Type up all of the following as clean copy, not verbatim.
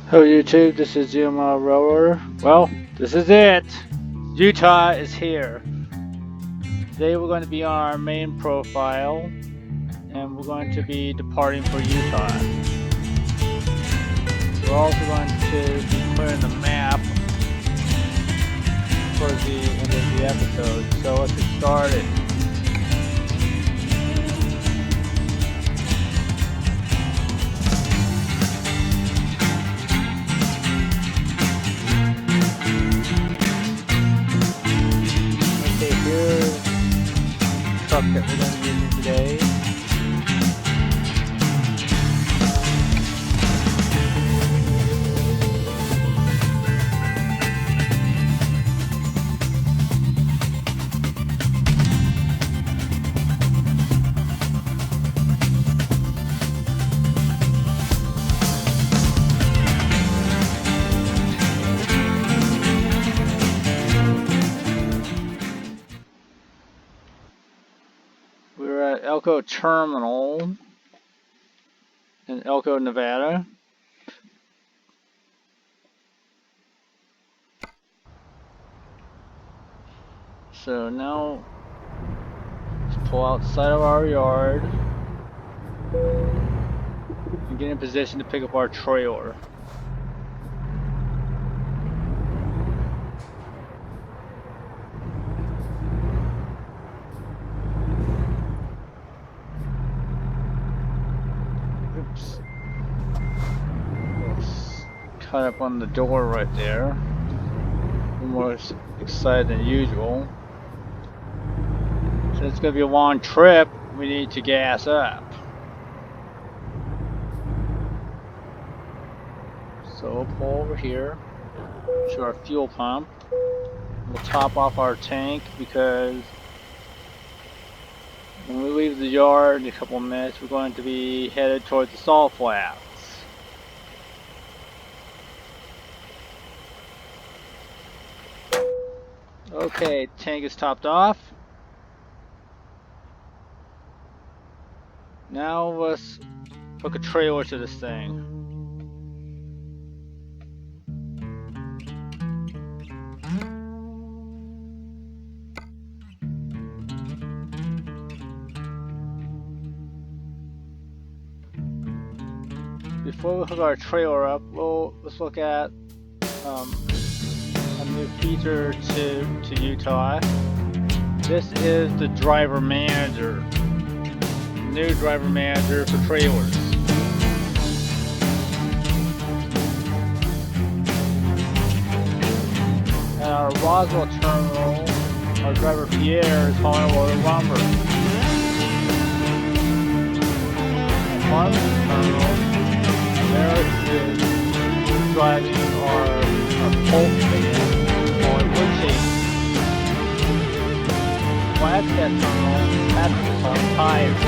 Hello YouTube, this is GML Rower. Well, this is it. Utah is here. Today we're going to be on our main profile and we're going to be departing for Utah. We're also going to be clearing the map towards the end of the episode. So let's get started. Okay, here's the truck that we're going to be using today. We're at Elko Terminal in Elko, Nevada. So now let's pull outside of our yard and get in position to pick up our trailer. Oops. It's cut up on the door right there. I'm more excited than usual. Since it's going to be a long trip, we need to gas up. So we'll pull over here to our fuel pump. We'll top off our tank because when we leave the yard in a couple of minutes, we're going to be headed towards the salt flats. Okay, tank is topped off. Now let's hook a trailer to this thing. Before we hook our trailer up, let's look at a new feature to Utah. This is the driver manager. New driver manager for trailers. At our Roswell terminal, our driver Pierre is hauling a load of lumber. At Farmington terminal, Eric is driving our pulp van hauling wood chips. Flagstaff terminal, Patrick is hauling tires.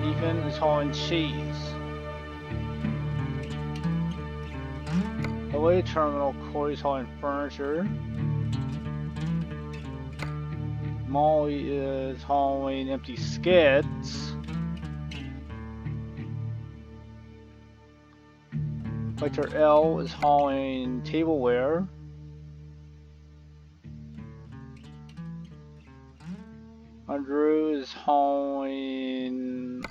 Ethan is hauling cheese. Away terminal, Corey's hauling furniture. Molly is hauling empty skids. Victor L is hauling tableware. Andrew is hauling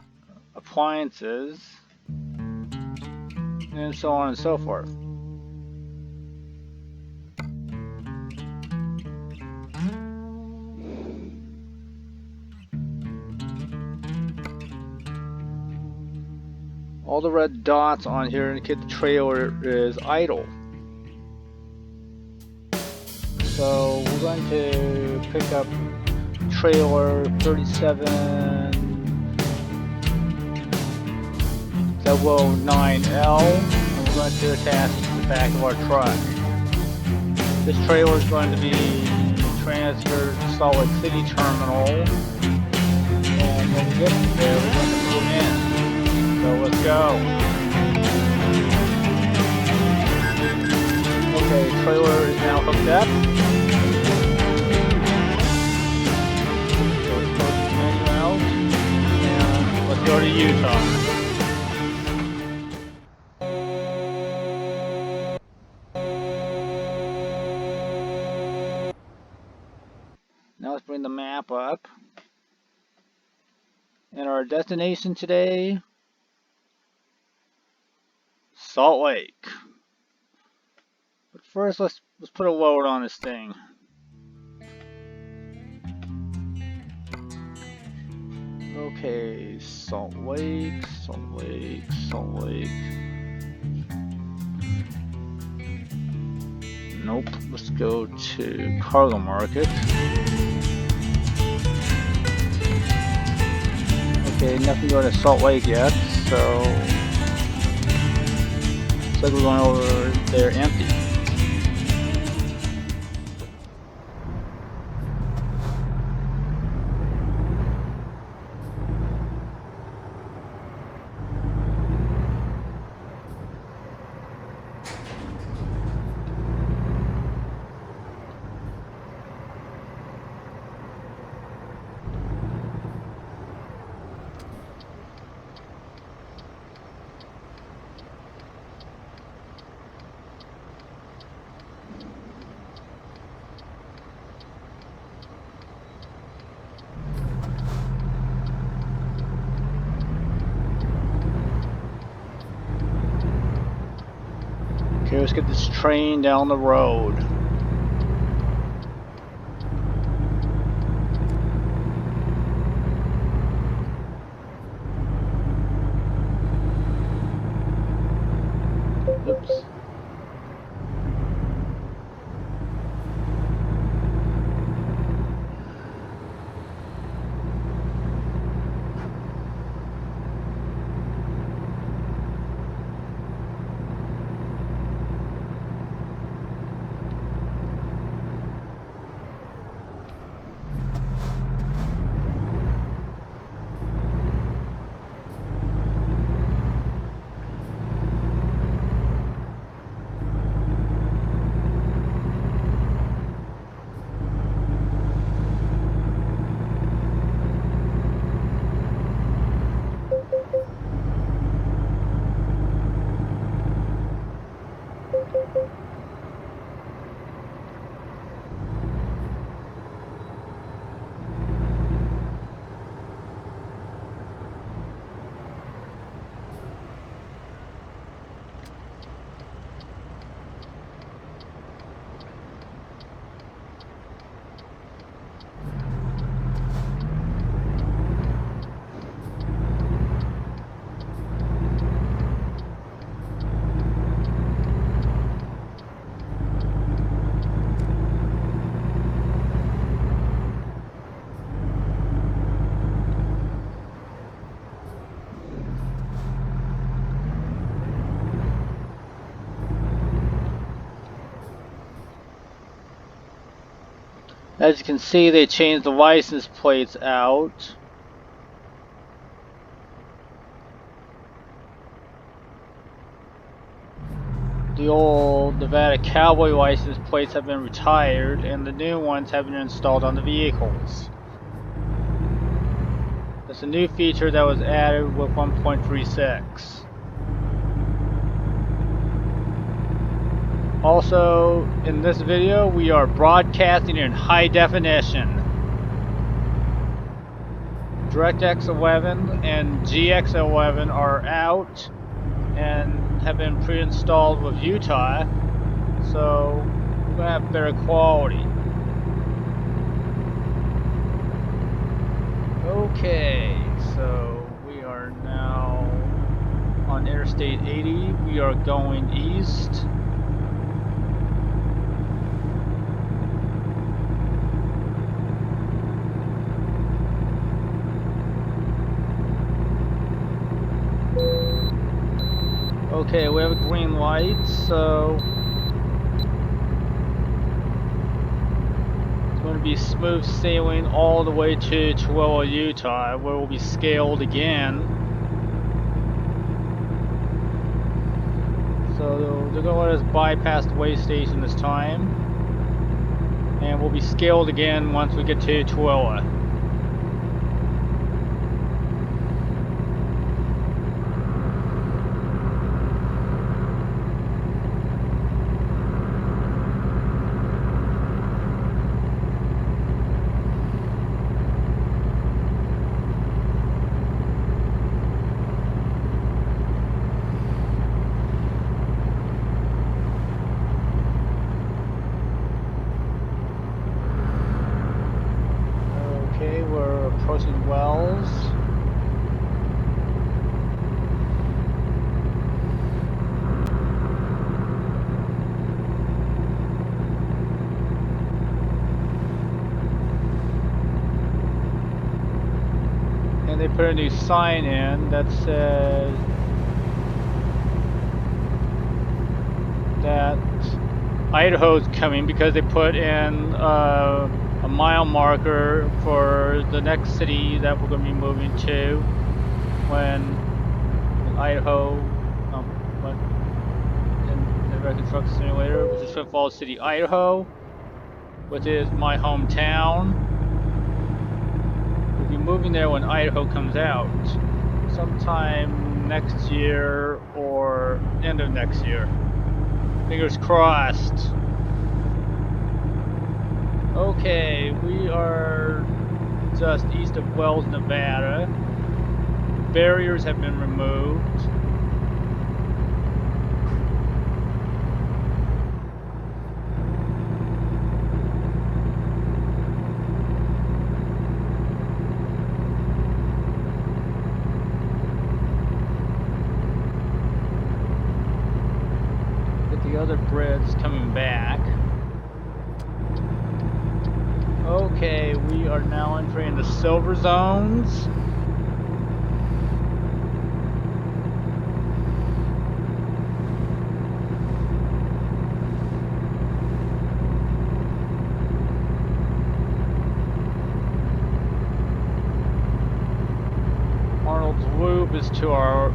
appliances, and so on and so forth. All the red dots on here indicate the trailer is idle. So we're going to pick up trailer 3709L, and we're going to attach it to the back of our truck. This trailer is going to be transferred to Salt Lake City terminal, and when we get there, we're going to move in. So let's go. Okay, trailer is now hooked up. go to Utah. Now let's bring the map up. And our destination today, Salt Lake. But first, let's put a load on this thing. Okay, Salt Lake, Salt Lake, Salt Lake. Nope. Let's go to Cargo Market. Okay, nothing going to Salt Lake yet, so looks like we're going over there empty. Okay, let's get this train down the road. Oops. As you can see, they changed the license plates out. The old Nevada Cowboy license plates have been retired, and the new ones have been installed on the vehicles. That's a new feature that was added with 1.36. Also, in this video, we are broadcasting in high definition. DirectX 11 and GX 11 are out and have been pre-installed with Utah, so we're gonna have better quality. Okay, so we are now on Interstate 80. We are going east. Okay, we have a green light, so it's going to be smooth sailing all the way to Chihuahua, Utah, where we'll be scaled again. So they're going to let us bypass the way station this time, and we'll be scaled again once we get to Chihuahua. put a new sign in that says that Idaho's coming because they put in a mile marker for the next city that we're going to be moving to when Idaho, in the American Truck Simulator, which is Twin Falls City, Idaho, which is my hometown. We'll be moving there when Idaho comes out, sometime next year or end of next year. Fingers crossed. Okay, we are just east of Wells, Nevada. Barriers have been removed. With the other bridge coming back. Okay, we are now entering the silver zones. Arnold's Loop is to our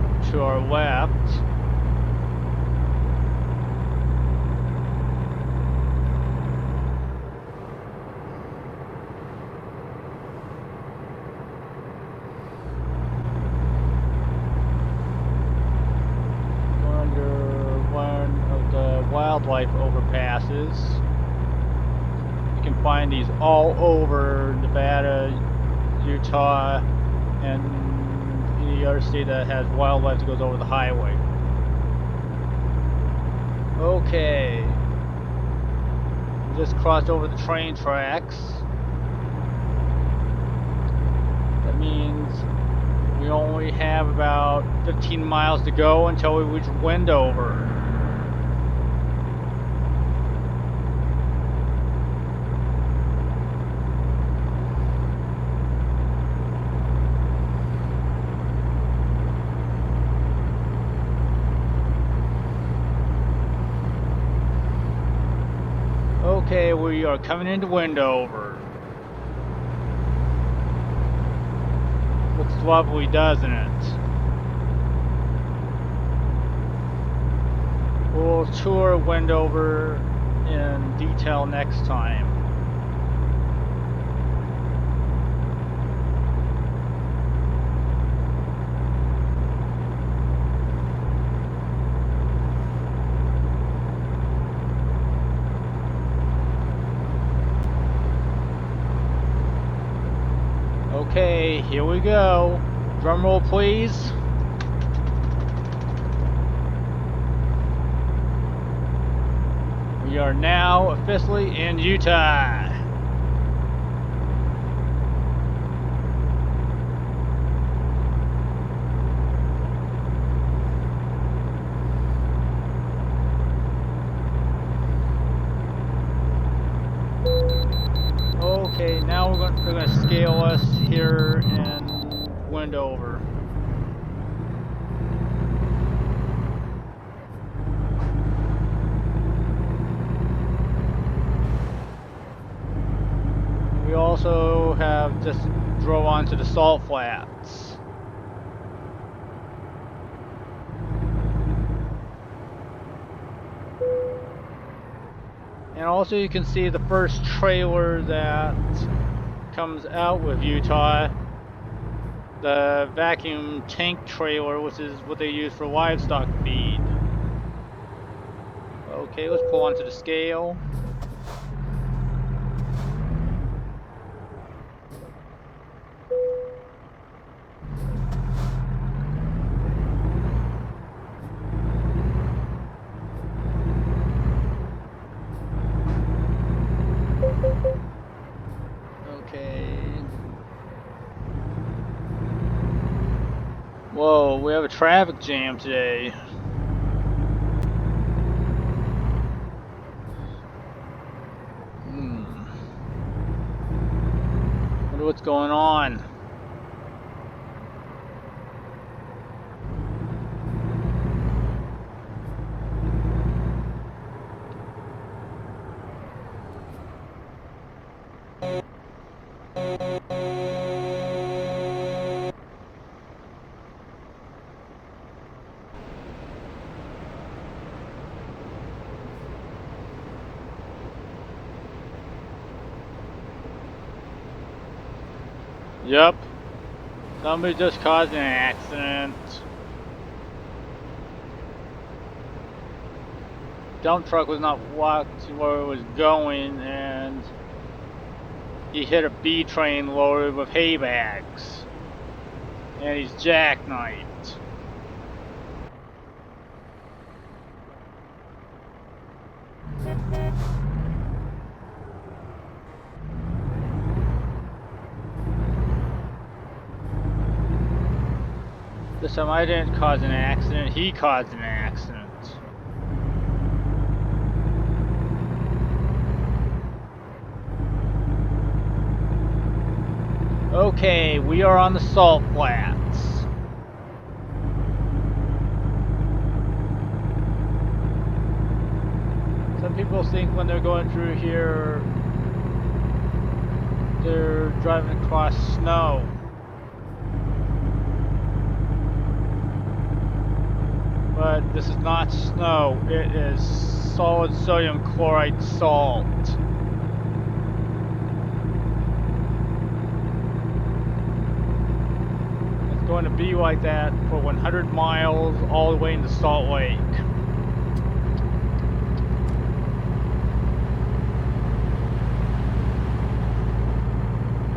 left. We're under one of the wildlife overpasses. You can find these all over Nevada, Utah, and any other state that has wildlife that goes over the highway. Okay. We just crossed over the train tracks. That means we only have about 15 miles to go until we reach Wendover. Okay, we are coming into Wendover. Looks lovely, doesn't it? We'll tour Wendover in detail next time. Okay, here we go. Drum roll, please. We are now officially in Utah. Okay, now they're going to scale us here in Wendover. We also have just drove onto the salt flats. And also you can see the first trailer that comes out with Utah, the vacuum tank trailer, which is what they use for livestock feed. Okay, let's pull onto the scale. Whoa, we have a traffic jam today. Wonder what's going on. Yep. Somebody just caused an accident. Dump truck was not watching where it was going, and he hit a B train loaded with hay bags. And he's jackknifed. This time I didn't cause an accident, he caused an accident. Okay, we are on the salt flats. Some people think when they're going through here, they're driving across snow. But this is not snow, it is solid sodium chloride salt. It's going to be like that for 100 miles all the way into Salt Lake.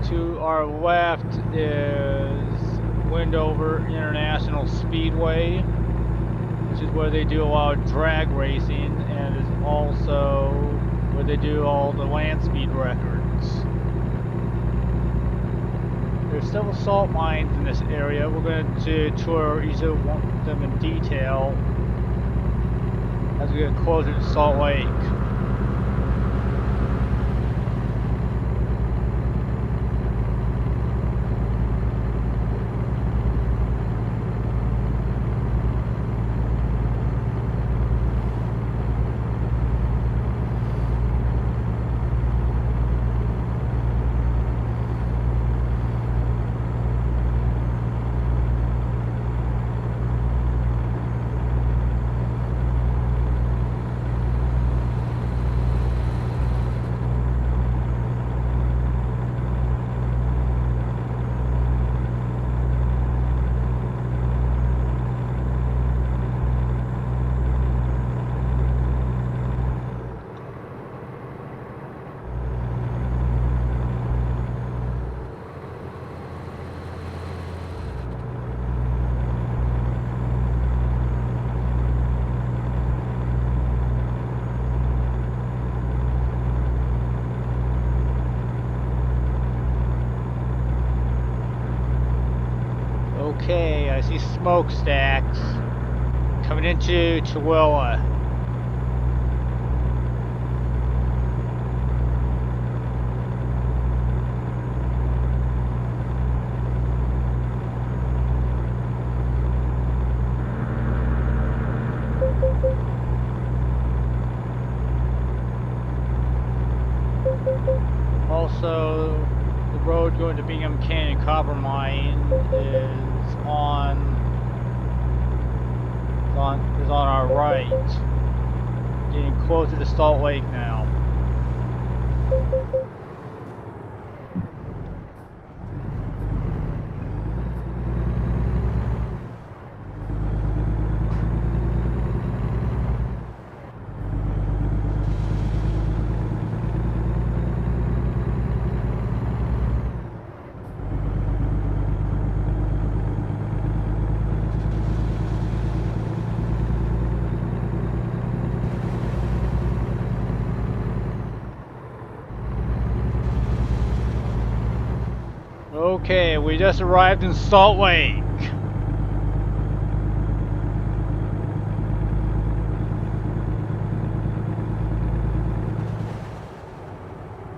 To our left is Windover International Speedway, which is where they do a lot of drag racing, and is also where they do all the land speed records. There's several salt mines in this area. We're going to tour each of them in detail as we get closer to Salt Lake. Okay, I see smokestacks coming into Tooele. Also, the road going to Bingham Canyon Copper Mine is on our right. Getting closer to Salt Lake now. Okay, we just arrived in Salt Lake.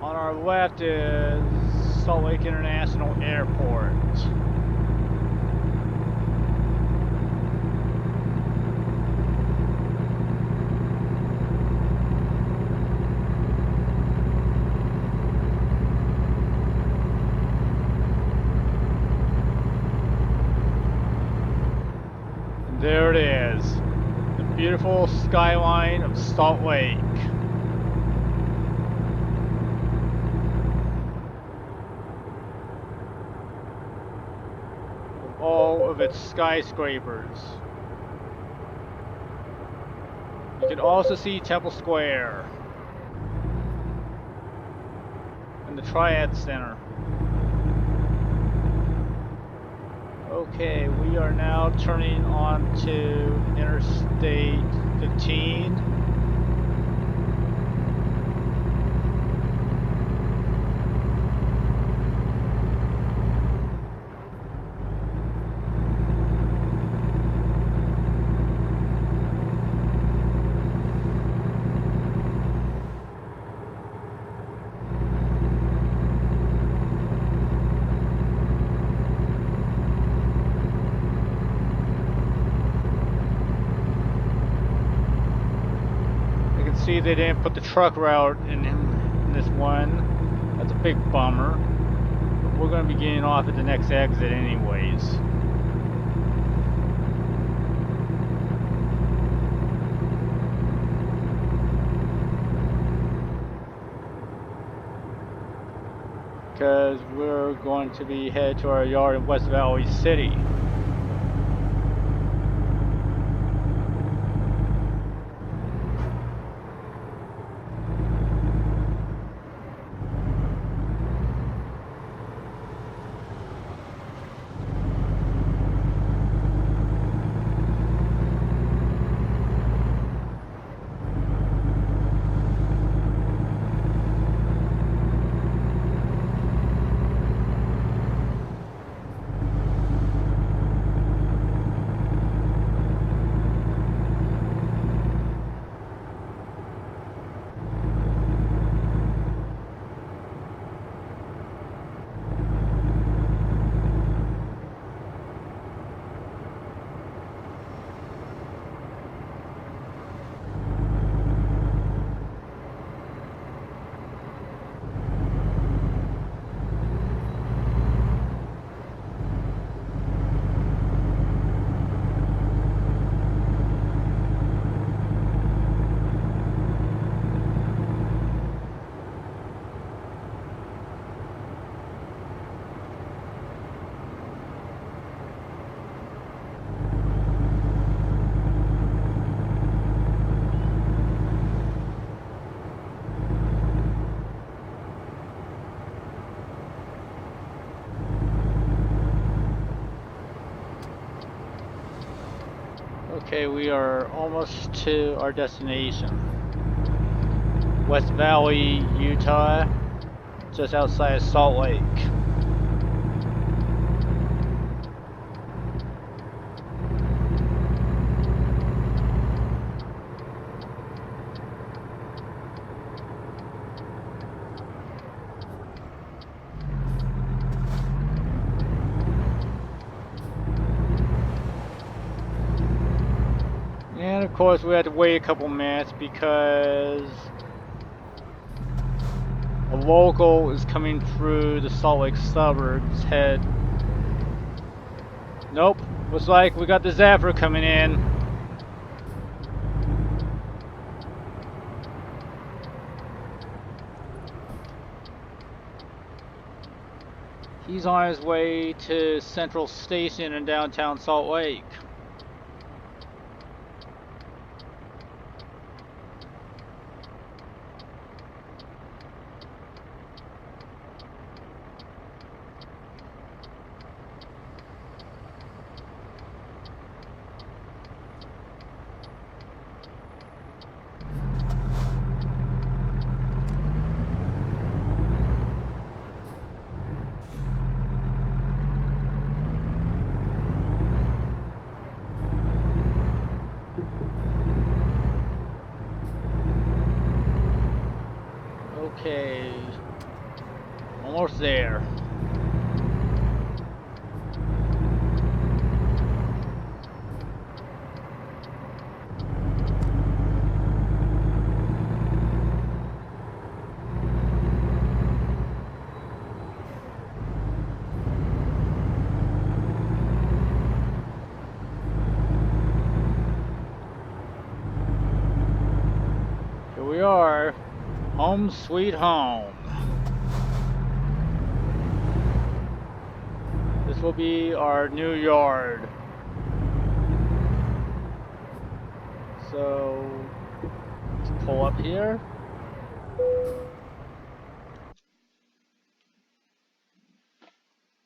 On our left is Salt Lake International Airport. There it is, the beautiful skyline of Salt Lake. all of its skyscrapers. You can also see Temple Square and the Triad Center. Okay, we are now turning onto Interstate 15. See, they didn't put the truck route in this one. That's a big bummer. But we're going to be getting off at the next exit anyways. Because we're going to be headed to our yard in West Valley City. Okay, we are almost to our destination. West Valley, Utah, just outside of Salt Lake. And of course we had to wait a couple minutes because a local is coming through the Salt Lake suburbs. Nope, looks like we got the Zapper coming in. He's on his way to Central Station in downtown Salt Lake. Okay, almost there. Here we are, home sweet home. This this will be our new yard. So let's pull up here.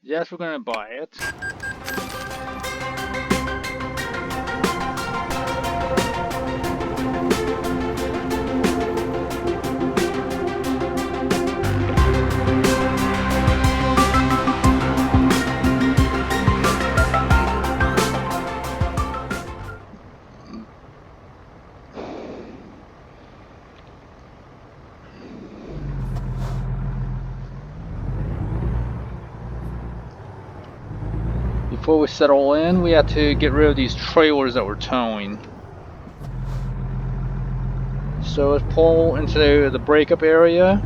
Yes, we're gonna buy it. Before we settle in, we have to get rid of these trailers that we're towing. So let's pull into the breakup area.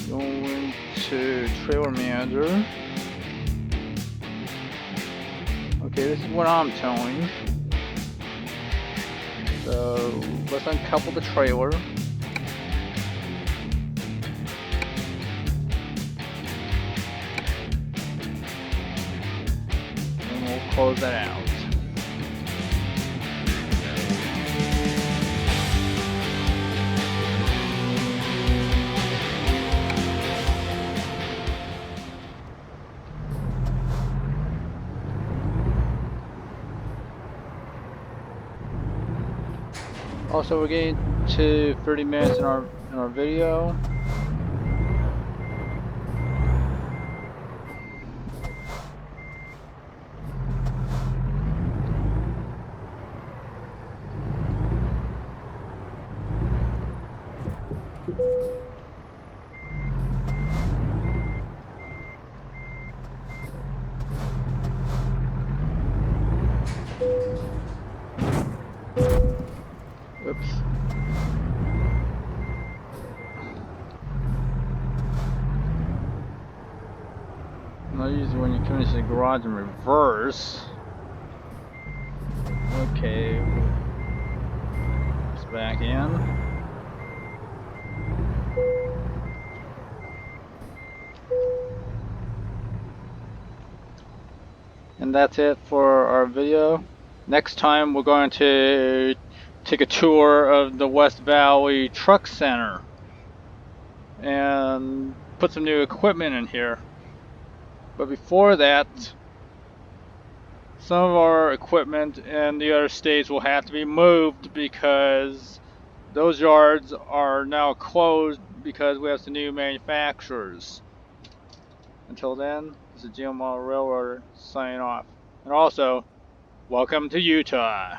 Going to trailer manager. Okay, this is what I'm towing. So let's uncouple the trailer. And we'll close that out. Also, we're getting to 30 minutes in our video. Oops. Not usually when you come into the garage in reverse. Okay. Let's back in. And that's it for our video. Next time we're going to take a tour of the West Valley Truck Center and put some new equipment in here. But before that, some of our equipment in the other states will have to be moved because those yards are now closed because we have some new manufacturers. Until then, this is GML Railroader signing off. And also, welcome to Utah.